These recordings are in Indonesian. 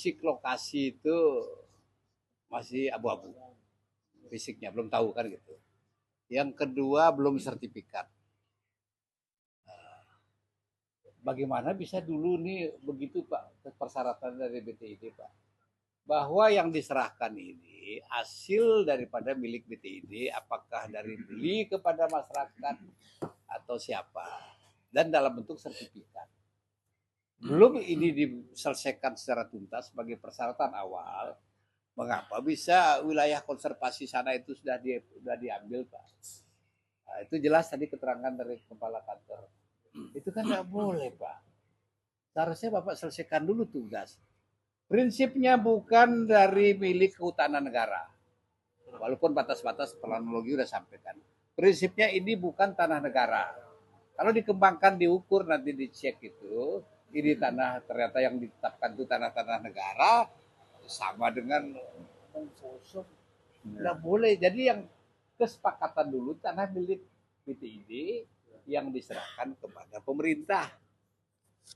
fisik lokasi itu masih abu-abu. Fisiknya belum tahu kan gitu. Yang kedua belum sertifikat. Bagaimana bisa dulu nih begitu Pak persyaratan dari BTID Pak? Bahwa yang diserahkan ini hasil daripada milik BTID, apakah dari beli kepada masyarakat atau siapa, dan dalam bentuk sertifikat. Belum ini diselesaikan secara tuntas sebagai persyaratan awal, mengapa bisa wilayah konservasi sana itu sudah diambil Pak? Nah, itu jelas tadi keterangan dari kepala kantor. Itu kan nggak boleh Pak. Seharusnya Bapak selesaikan dulu tugas. Prinsipnya bukan dari milik kehutanan negara. Walaupun batas-batas planologi sudah sampaikan. Prinsipnya ini bukan tanah negara. Kalau dikembangkan, diukur, nanti dicek itu, ini tanah ternyata yang ditetapkan itu tanah-tanah negara, sama dengan kosong. Nggak boleh. Jadi yang kesepakatan dulu tanah milik BTID yang diserahkan kepada pemerintah.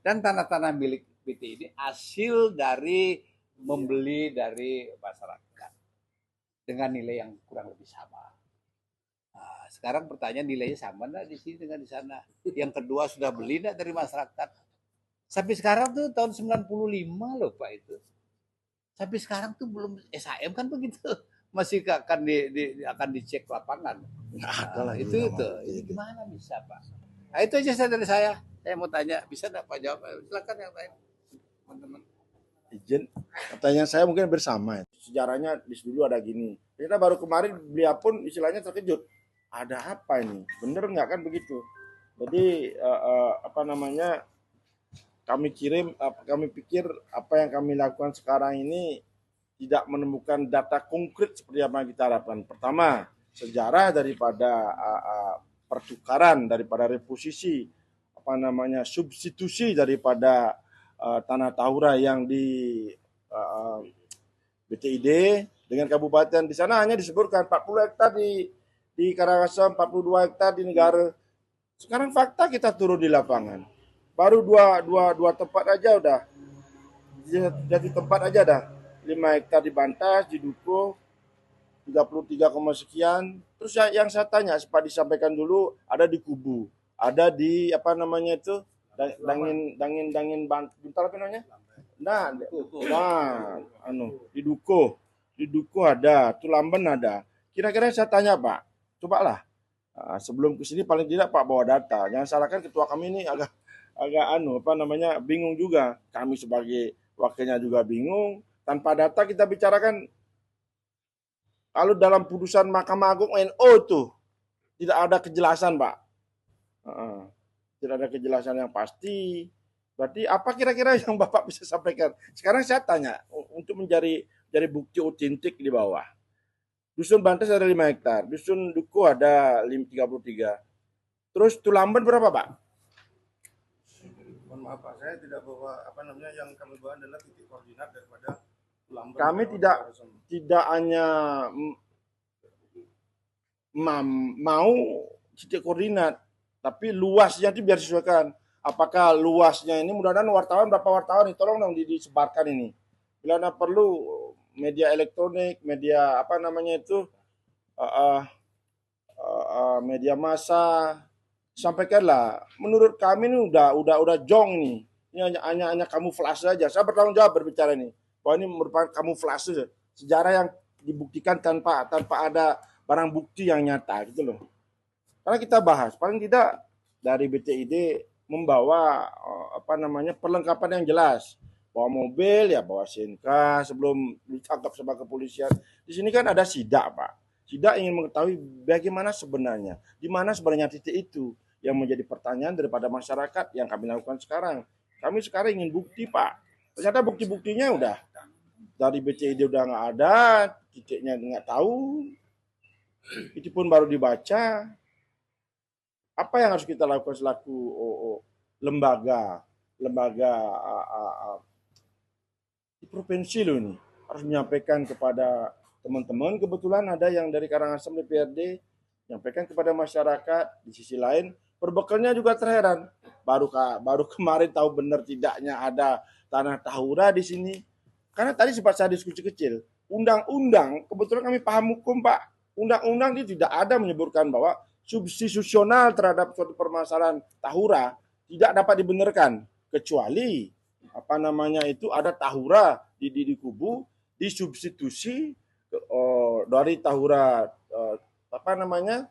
Dan tanah-tanah milik BTID hasil dari membeli dari masyarakat dengan nilai yang kurang lebih sama. Nah, sekarang pertanyaan nilainya sama nggak di sini dengan di sana? Yang kedua sudah beli nggak dari masyarakat? Sampai sekarang tuh tahun 95 loh Pak itu. Sampai sekarang tuh belum SHM kan begitu. Masih akan dicek lapangan. Nah, itu. Ini gimana bisa Pak? Nah, itu aja dari saya. Saya mau tanya, bisa nggak Pak jawab? Silakan yang lain, teman-teman. Izin, pertanyaan saya mungkin bersama. Sejarahnya di dulu ada gini. Kita baru kemarin beliau pun istilahnya terkejut. Ada apa ini? Bener nggak kan begitu? Jadi kami pikir apa yang kami lakukan sekarang ini tidak menemukan data konkret seperti apa yang kita harapkan. Pertama, sejarah daripada pertukaran, daripada reposisi, substitusi daripada tanah Tahura yang di BTID dengan kabupaten. Di sana hanya disebutkan 40 hektar di Karangasem, 42 hektar di Negara. Sekarang fakta kita turun di lapangan. Baru dua tempat aja udah. Jadi tempat aja dah. 5 hektar di Bantas, di Dukuh, 33, sekian. Terus yang saya tanya, sempat disampaikan dulu, ada di Kubu, ada di dangin bentar apa namanya? Di Dukuh ada, Tulamben ada. Kira-kira saya tanya Pak, cobalah sebelum ke sini paling tidak Pak bawa data. Jangan salahkan ketua kami ini agak bingung juga. Kami sebagai wakilnya juga bingung. Tanpa data kita bicarakan. Kalau dalam putusan Mahkamah Agung NO tuh tidak ada kejelasan Pak. Tidak ada kejelasan yang pasti. Berarti apa kira-kira yang Bapak bisa sampaikan? Sekarang saya tanya untuk mencari bukti otentik di bawah. Dusun Bantes ada 5 hektar, Dusun Dukuh ada 33. Terus Tulamben berapa Pak? Mohon maaf Pak, saya tidak bawa yang kami bawa adalah titik koordinat daripada Tulamben. Kami tidak hanya mau titik koordinat, tapi luasnya itu biar disesuaikan. Apakah luasnya ini, mudah-mudahan wartawan, berapa wartawan ini, tolong dong disebarkan ini. Bila ada perlu media elektronik, media media massa, sampaikanlah. Menurut kami ini udah jong nih. Ini hanya kamuflase saja. Saya bertanggung jawab berbicara ini. Bahwa ini merupakan kamuflase sejarah yang dibuktikan tanpa ada barang bukti yang nyata gitu loh. Karena kita bahas, paling tidak dari BTID membawa perlengkapan yang jelas. Bawa mobil, ya bawa SINK sebelum ditangkap sama kepolisian. Di sini kan ada sidak Pak. Sidak ingin mengetahui bagaimana sebenarnya, di mana sebenarnya titik itu yang menjadi pertanyaan daripada masyarakat yang kami lakukan sekarang. Kami sekarang ingin bukti Pak. Ternyata bukti-buktinya udah dari BCID udah nggak ada, titiknya nggak tahu. Itu pun baru dibaca. Apa yang harus kita lakukan selaku lembaga di provinsi loh ini? Harus menyampaikan kepada teman-teman, kebetulan ada yang dari Karangasem DPRD, menyampaikan kepada masyarakat. Di sisi lain, perbekalnya juga terheran. Baru kemarin tahu benar tidaknya ada tanah Tahura di sini. Karena tadi sempat saya diskusi kecil, undang-undang, kebetulan kami paham hukum Pak, undang-undang ini tidak ada menyebutkan bahwa substitusional terhadap suatu permasalahan tahura tidak dapat dibenarkan, kecuali apa namanya itu ada tahura di kubu disubstitusi dari tahura apa namanya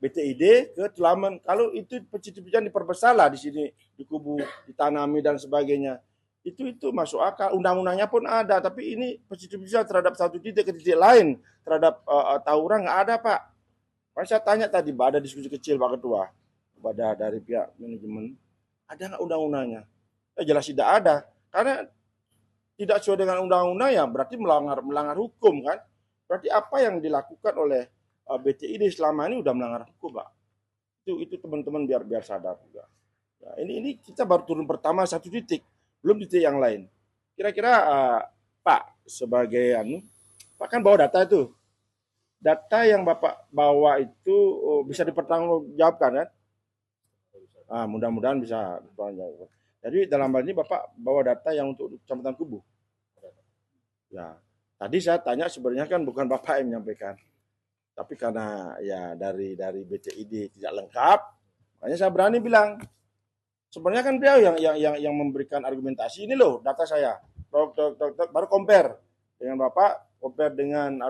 BTID ke Tulaman. Kalau itu pencucian diperbesarlah di sini di kubu ditanami dan sebagainya. Itu masuk akal. Undang-undangnya pun ada, tapi ini pencucian terhadap satu titik ke titik lain terhadap tawuran nggak ada Pak. Kan saya tanya tadi, ada diskusi kecil Pak Ketua pada dari pihak manajemen, ada nggak undang-undangnya? Jelas tidak ada, karena tidak sesuai dengan undang-undang ya berarti melanggar hukum kan. Berarti apa yang dilakukan oleh BTID selama ini udah melanggar hukum Pak. Itu teman-teman biar sadar juga. Nah, ini kita baru turun pertama satu titik, belum titik yang lain. Kira-kira Pak sebagai Pak kan bawa data itu. Data yang Bapak bawa itu bisa dipertanggungjawabkan kan? Mudah-mudahan bisa dipertanggungjawabkan. Jadi dalam hal ini Bapak bawa data yang untuk Kecamatan Kubu. Ya, tadi saya tanya sebenarnya kan bukan Bapak yang menyampaikan. Tapi karena ya dari BTID tidak lengkap, makanya saya berani bilang. Sebenarnya kan beliau yang memberikan argumentasi ini loh data saya. Baru compare dengan Bapak, compare dengan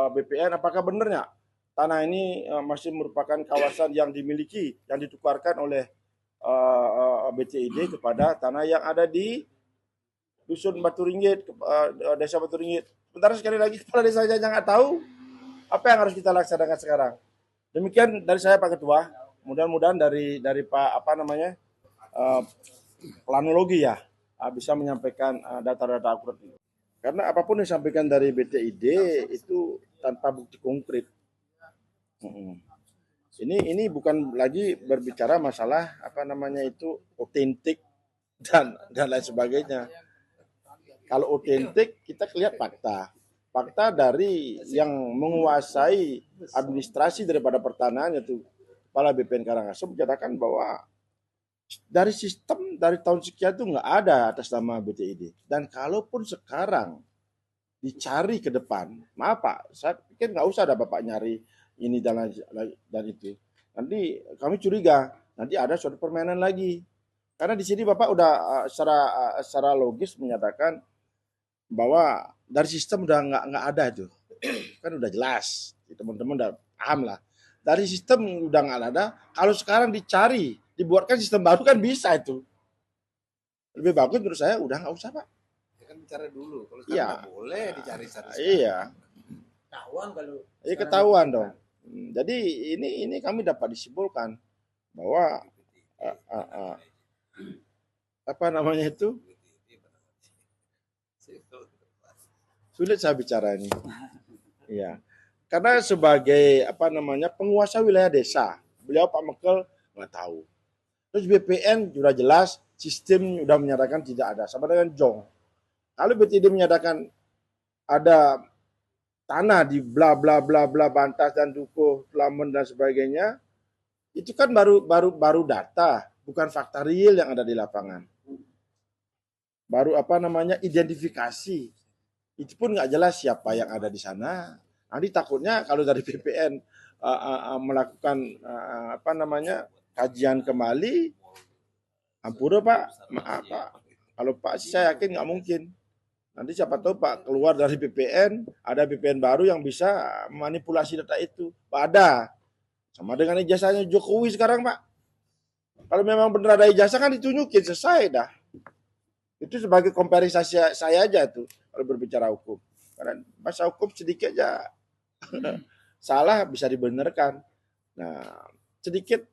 BPN, apakah benarnya tanah ini masih merupakan kawasan yang dimiliki, yang ditukarkan oleh BTID kepada tanah yang ada di Dusun Batu Ringgit, Desa Batu Ringgit. Sebentar sekali lagi kepala desa saja nggak tahu apa yang harus kita laksanakan sekarang. Demikian dari saya Pak Ketua. Mudah-mudahan dari Pak planologi ya bisa menyampaikan data-data akurat ini. Karena apapun yang disampaikan dari BTID itu tanpa bukti konkret. Ini bukan lagi berbicara masalah otentik dan lain sebagainya. Kalau otentik kita lihat fakta dari yang menguasai administrasi daripada pertanahan yaitu Kepala BPN Karangasem menyatakan bahwa dari sistem dari tahun sekian itu nggak ada atas nama BTID. Dan kalaupun sekarang dicari ke depan, maaf Pak, saya pikir nggak usah ada Bapak nyari ini dan itu. Nanti kami curiga nanti ada suatu permainan lagi. Karena di sini Bapak udah secara logis menyatakan bahwa dari sistem udah nggak ada itu. Kan udah jelas, teman-teman udah paham lah. Dari sistem udah nggak ada, kalau sekarang dicari, dibuatkan sistem baru kan bisa itu. Lebih bagus menurut saya udah nggak usah Pak. Ya kan bicara dulu, kalau sekarang nggak boleh dicari satu-satu. Iya. Ketahuan kalau. Iya ketahuan dong. Jadi ini kami dapat disimpulkan bahwa apa namanya itu sulit saya bicara ini. Iya. Karena sebagai penguasa wilayah desa, beliau Pak Mekel nggak tahu. Terus BPN sudah jelas sistem sudah menyatakan tidak ada, sama dengan Jong. Kalau BTD menyatakan ada tanah di bla bla bla bla Bantas dan Dukuh, Tulamen dan sebagainya, itu kan baru data, bukan fakta real yang ada di lapangan. Baru identifikasi. Itu pun nggak jelas siapa yang ada di sana. Nanti takutnya kalau dari BPN melakukan kajian kembali, ampura Pak, maaf Pak. Kalau Pak sih saya yakin nggak mungkin. Nanti siapa tahu Pak keluar dari BPN, ada BPN baru yang bisa manipulasi data itu. Pak ada. Sama dengan ijazahnya Jokowi sekarang Pak. Kalau memang benar ada ijazah kan ditunjukin, selesai dah. Itu sebagai komparisi saya aja tuh kalau berbicara hukum. Karena masa hukum sedikit aja salah bisa dibenarkan. Nah, sedikit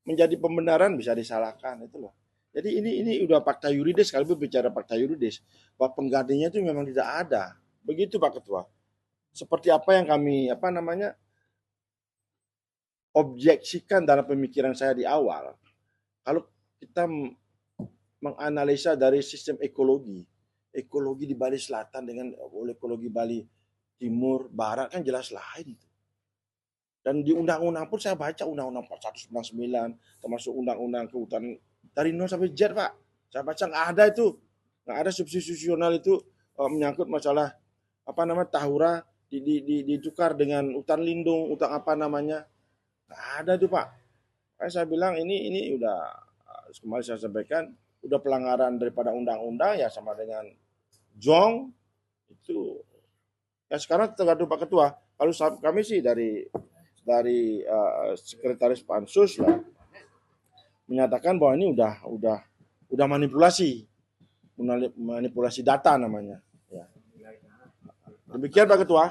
menjadi pembenaran bisa disalahkan itu loh. Jadi ini udah fakta yuridis, kalau berbicara fakta yuridis, bahwa penggantinya itu memang tidak ada. Begitu Pak Ketua. Seperti apa yang kami objeksikan dalam pemikiran saya di awal. Kalau kita menganalisa dari sistem ekologi di Bali Selatan dengan ekologi Bali Timur, Barat kan jelas lain itu. Dan di undang-undang pun saya baca undang-undang 4199 termasuk undang-undang kehutanan dari nol sampai Z Pak. Saya baca nggak ada itu, nggak ada substitusional itu menyangkut masalah apa namanya tahura ditukar dengan hutan lindung, hutan apa namanya, nggak ada itu Pak. Saya bilang ini udah kemarin saya sampaikan udah pelanggaran daripada undang-undang ya sama dengan jong itu. Ya sekarang tergantung Pak Ketua. Kalau kami sih dari sekretaris Pansus lah menyatakan bahwa ini udah manipulasi data namanya. Ya. Demikian Pak Ketua.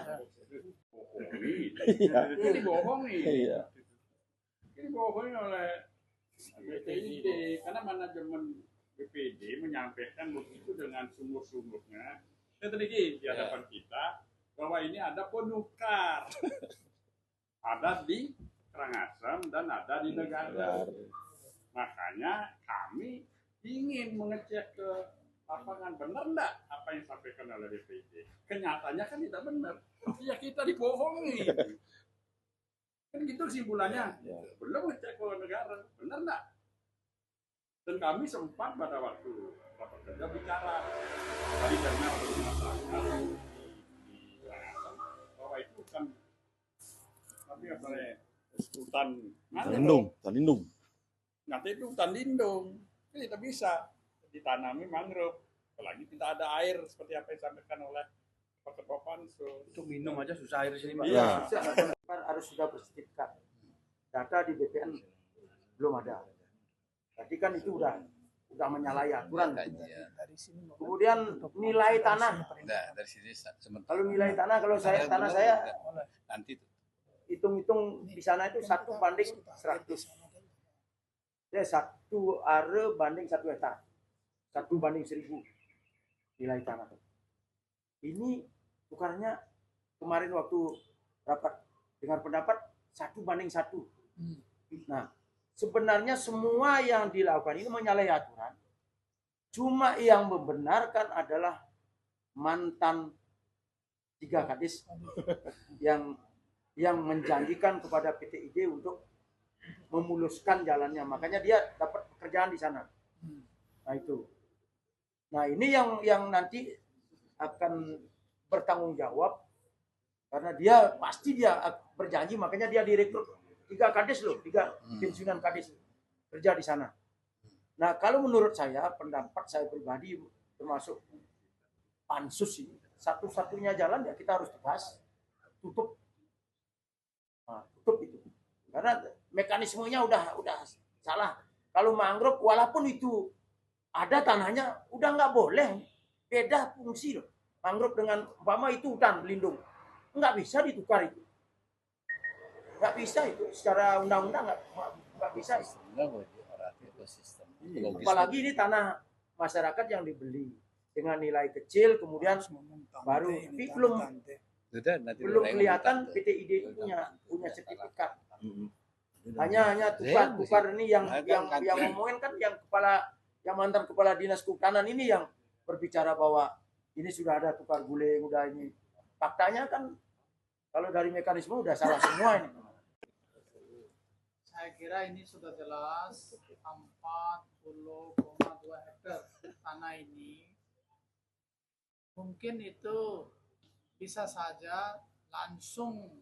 Iya. Ini dibohongi. Iya. Ini dibohongi oleh BPID karena manajemen BPID menyampaikan begitu dengan sungguh-sungguhnya. Tadi di hadapan kita bahwa ini ada penukar. Ada di Karangasem dan ada di negara. Makanya kami ingin mengecek ke lapangan benar enggak apa yang disampaikan oleh BPID. Kenyataannya kan tidak benar. Ya kita dibohongi. Kan gitu kesimpulannya. Belum ngecek ke negara. Benar enggak? Dan kami sempat pada waktu rapat kerja bicara. Tadi karena masyarakat di Karangasem bahwa itu kan tapi apa ya hutan Lindung. nanti itu hutan lindung itu tidak bisa ditanami mangrove apalagi tidak ada air seperti apa yang disampaikan oleh Pak Ketua Pansus. Untuk minum aja susah air sini Pak. Iya. Harus sudah bersertifikat. Data di BPN belum ada. Tadi kan itu udah menyalahi aturan. Kemudian nilai tanah. Dari sini sementara. Kalau nilai tanah, tanah saya Nanti tuh. hitung-hitung di sana itu 1:100. Ya 1 are banding 1 hektar. 1:1000 nilai tanah. Ini tukarnya kemarin waktu rapat dengar pendapat 1:1. Nah, sebenarnya semua yang dilakukan ini menyalahi aturan. Cuma yang membenarkan adalah mantan 3 kadis yang menjanjikan kepada PTID untuk memuluskan jalannya. Makanya dia dapat pekerjaan di sana. Nah itu. Nah ini yang nanti akan bertanggung jawab karena dia pasti berjanji. Makanya dia direkrut 3 kadis loh, 3 pensiunan kadis kerja di sana. Nah kalau menurut saya, pendapat saya pribadi termasuk Pansus ini, satu-satunya jalan ya kita harus tegas, tutup itu. Karena mekanismenya udah salah. Kalau mangrove walaupun itu ada tanahnya udah nggak boleh, beda fungsi loh. Mangrove dengan umpama itu hutan lindung nggak bisa ditukar itu, nggak bisa itu secara undang-undang nggak bisa. Apalagi ini tanah masyarakat yang dibeli dengan nilai kecil kemudian baru tapi belum kelihatan PTID itu punya sertifikat. Hanya tukar ini yang ngomongin kan yang mantan kepala dinas kehutanan ini yang berbicara bahwa ini sudah ada tukar guling, udah ini. Faktanya kan kalau dari mekanisme udah salah semua ini. Saya kira ini sudah jelas 40,2 hektar tanah ini. Mungkin itu bisa saja langsung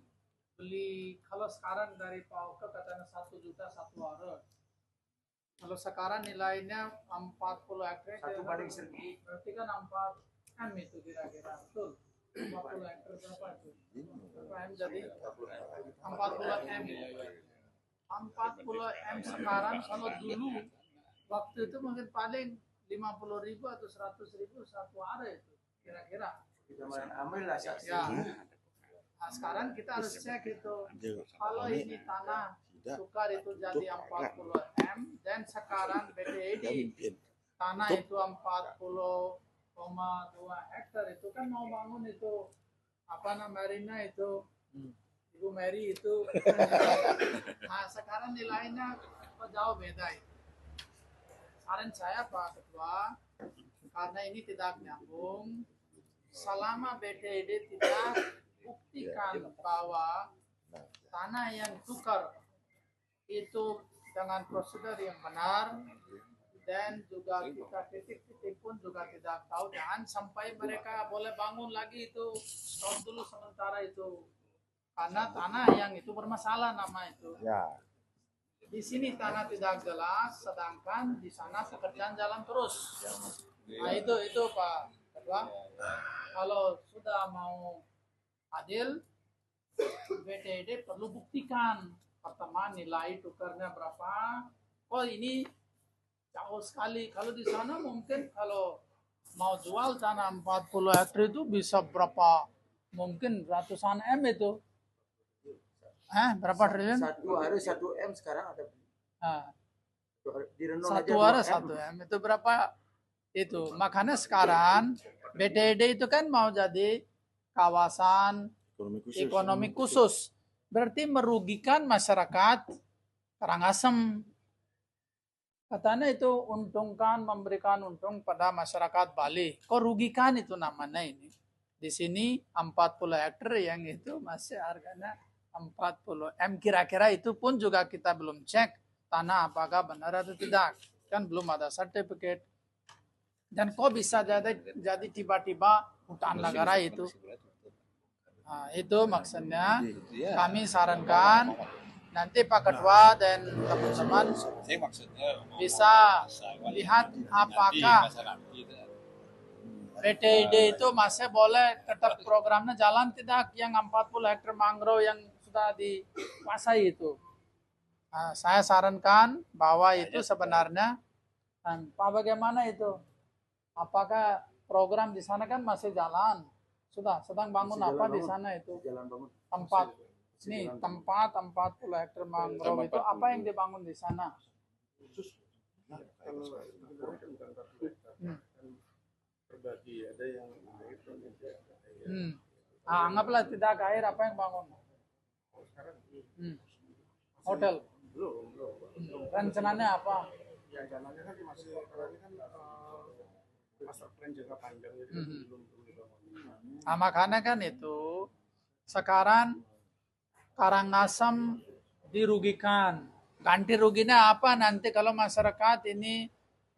beli. Kalau sekarang dari Pak Oke katanya 1 juta 1 are. Kalau sekarang nilainya 40 hektar, 1:1000. berarti kan 4 M itu kira-kira, betul? 40 hektar berapa itu? Berapa M jadi? 40 M. 40 M sekarang kalau dulu waktu itu mungkin paling 50.000 atau 100.000 1 are itu kira-kira. Ambil lah Ya. Nah, sekarang kita harus cek itu. Kalau ini tanah tukar itu jadi 40 M dan sekarang BPID tanah itu 40,2 hektar itu kan mau bangun itu apa namanya marina itu Ibu Mary itu. Nah sekarang nilainya jauh beda itu. Saran saya Pak Ketua, karena ini tidak nyambung, selama BPID tidak buktikan bahwa tanah yang tukar itu dengan prosedur yang benar, Dan juga kita titik-titik pun juga tidak tahu. Jangan sampai mereka boleh bangun lagi itu, stop dulu sementara itu. Karena tanah yang itu bermasalah nama itu. Ya. Di sini tanah tidak jelas, sedangkan di sana pekerjaan jalan terus. Nah itu Pak Ketua. Kalau sudah mau adil, BTD perlu buktikan pertama nilai tukarnya berapa. Oh ini jauh sekali. Kalau di sana mungkin kalau mau jual tanah 40 hektar itu bisa berapa? Mungkin ratusan M itu. Berapa triliun? Satu hari 1 M sekarang ada. Nah, Di Renon satu aja hari 2 M. 1 M itu berapa? Itu makanya sekarang BTD itu kan mau jadi kawasan ekonomi khusus. Berarti merugikan masyarakat Karangasem. Katanya itu untungkan, memberikan untung pada masyarakat Bali. Kok rugikan itu namanya ini? Di sini 40 hektar yang itu masih harganya 40 M. Kira-kira itu pun juga kita belum cek tanah apakah benar atau tidak. Kan belum ada sertifikat. Dan kok bisa jadi tiba-tiba hutan negara itu? Nah, itu maksudnya kami sarankan nanti Pak Ketua dan teman-teman bisa lihat apakah BTD itu masih boleh tetap programnya jalan tidak yang 40 hektar mangrove yang sudah dikuasai itu. Nah, saya sarankan bahwa itu sebenarnya Pak bagaimana itu? Apakah program di sana kan masih jalan? Sudah sedang bangun Masih apa jalan di bangun. sana itu? Jalan bangun. Tempat nih tempat 40 hektar mangrove itu apa yang dibangun di sana? Kalau sebenarnya kan bukan 40 hektar, kan terbagi ada yang air dan tidak ada air. Anggaplah tidak ada air, apa yang bangun? Sekarang Hotel. belum. Rencananya apa? Ya jalannya kan masih karena ini kan master plan jangka panjang jadi kan belum dibangun. Nah, makanya kan itu sekarang Karangasem dirugikan. Ganti ruginya apa nanti kalau masyarakat ini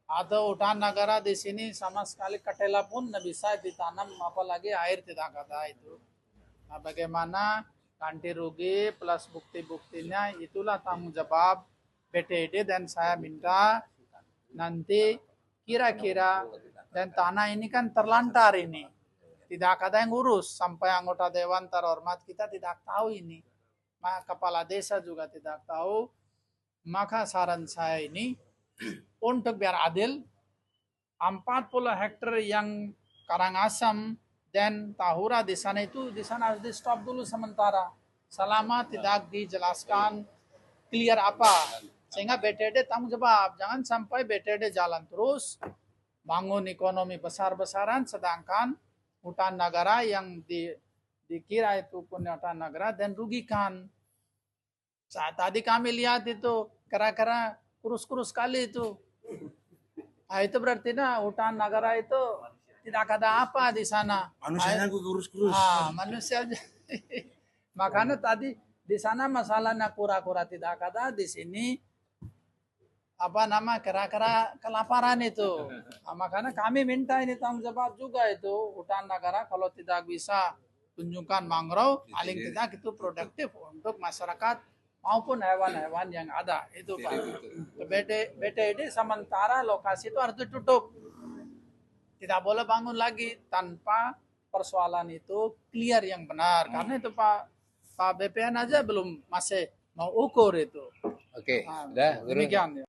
atau hutan negara di sini sama sekali ketela pun tidak bisa ditanam, apalagi air tidak ada itu. Nah, bagaimana ganti rugi plus bukti-buktinya itulah tanggung jawab BTD dan saya minta nanti kira-kira dan tanah ini kan terlantar ini. Tidak ada yang urus sampai anggota dewan terhormat kita tidak tahu ini. Maka kepala desa juga tidak tahu. Maka saran saya ini untuk biar adil 40 hektar yang Karangasem dan Tahura di sana harus di stop dulu sementara selama tidak dijelaskan clear apa sehingga BTD tanggung jawab. Jangan sampai BTD jalan terus bangun ekonomi besar-besaran sedangkan hutan negara yang dikira itu punya hutan negara dan rugikan. Saat tadi kami lihat itu kira-kira kurus-kurus sekali itu. Nah, itu berarti hutan negara itu tidak ada apa di sana. Manusianya gue kurus-kurus. Manusia. Makanya tadi di sana masalahnya kura-kura tidak ada, di sini kira-kira kelaparan itu. Nah, makanya kami minta ini tanggung jawab juga itu hutan negara kalau tidak bisa tunjukkan mangrove paling tidak itu produktif untuk masyarakat maupun hewan-hewan yang ada itu Pak. BTD sementara lokasi itu harus ditutup. Tidak boleh bangun lagi tanpa persoalan itu clear yang benar. Karena itu Pak BPN aja masih mau ukur itu. Oke, Nah, udah, demikian ya.